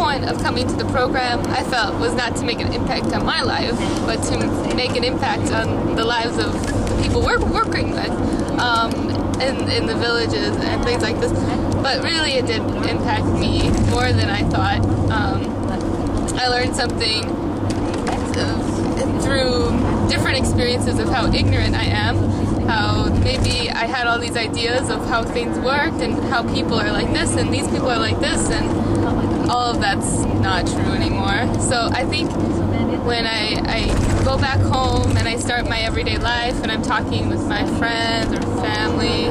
point of coming to the program, I felt, was not to make an impact on my life, but to make an impact on the lives of the people we're working with in the villages and things like this. But really it did impact me more than I thought. I learned something through different experiences of how ignorant I am, how maybe I had all these ideas of how things worked and how people are like this and these people are like this, and all of that's not true anymore. So I think when I go back home and I start my everyday life and I'm talking with my friends or family,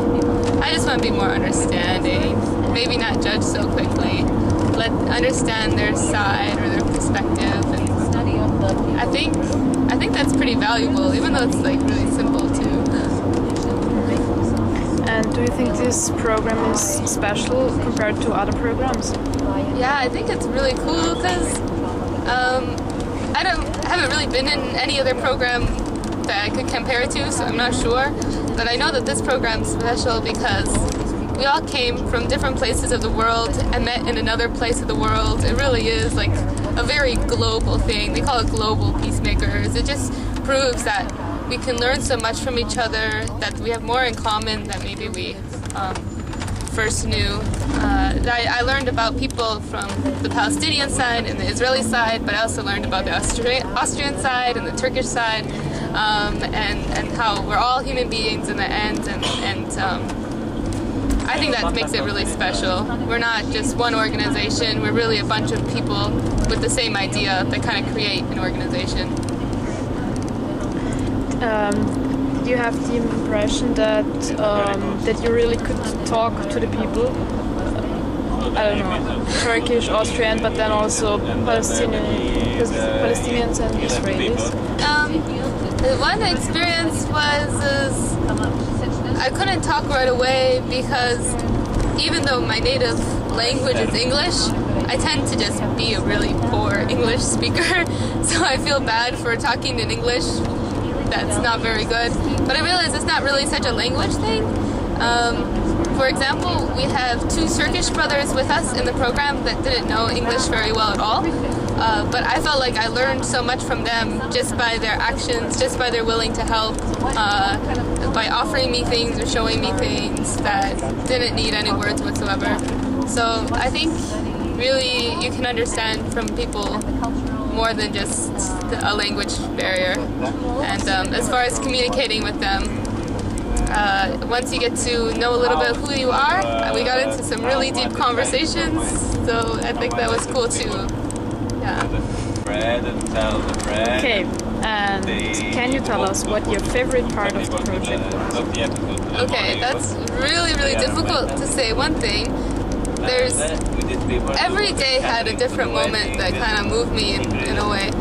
I just want to be more understanding, maybe not judge so quickly, understand their side or their perspective, and I think that's pretty valuable, even though it's like really simple too. And do you think this program is special compared to other programs? Yeah, I think it's really cool because I haven't really been in any other program that I could compare it to, so I'm not sure. But I know that this program's special because we all came from different places of the world and met in another place of the world. It really is like a very global thing. We call it Global PeaceMakers. It just proves that we can learn so much from each other, that we have more in common than maybe we first knew. I learned about people from the Palestinian side and the Israeli side, but I also learned about the Austrian side and the Turkish side, and how we're all human beings in the end, and I think that makes it really special. We're not just one organization, we're really a bunch of people with the same idea that kind of create an organization. You have the impression that that you really could talk to the people, I don't know, Turkish, Austrian, but then also Palestinians and Israelis? The one experience was I couldn't talk right away because even though my native language is English, I tend to just be a really poor English speaker, so I feel bad for talking in English that's not very good. But I realize it's not really such a language thing. For example, we have two Turkish brothers with us in the program that didn't know English very well at all. But I felt like I learned so much from them just by their actions, just by their willing to help, by offering me things or showing me things that didn't need any words whatsoever. So I think really you can understand from people more than just a language barrier. And as far as communicating with them, once you get to know a little bit of who you are, we got into some really deep conversations, so I think that was cool too. Yeah. Okay, and can you tell us what your favorite part of the project was? Okay, that's really, really difficult to say one thing. Every day had a different moment that kind of moved me in a way.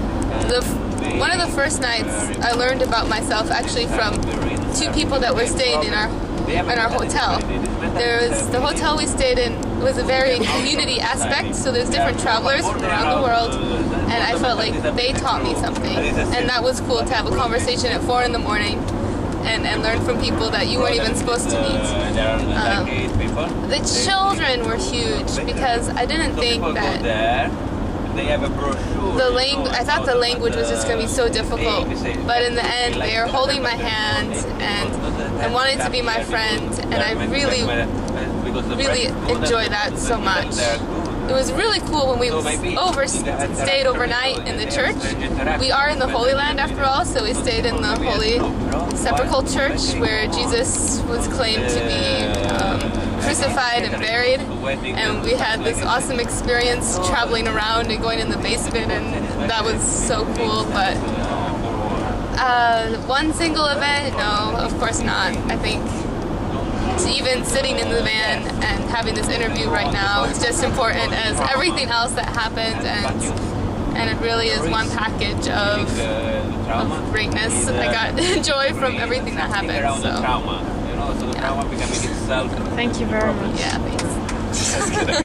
One of the first nights I learned about myself actually from two people that were staying in our hotel. The hotel we stayed in was a very community aspect, so there's different travelers from around the world, and I felt like they taught me something, and that was cool to have a conversation at 4 in the morning and learn from people that you weren't even supposed to meet. The children were huge because I didn't think that I thought the language was just going to be so difficult, but in the end they are holding my hand and wanting to be my friend, and I really, really enjoy that so much. It was really cool when we stayed overnight in the church. We are in the Holy Land after all, so we stayed in the Holy Sepulchre Church where Jesus was claimed to be crucified and buried, and we had this awesome experience traveling around and going in the basement, and that was so cool. But one single event, no, of course not. I think even sitting in the van and having this interview right now is just important as everything else that happened, and it really is one package of greatness. I got joy from everything that happened. So, yeah. Thank you very much. Yeah, thanks.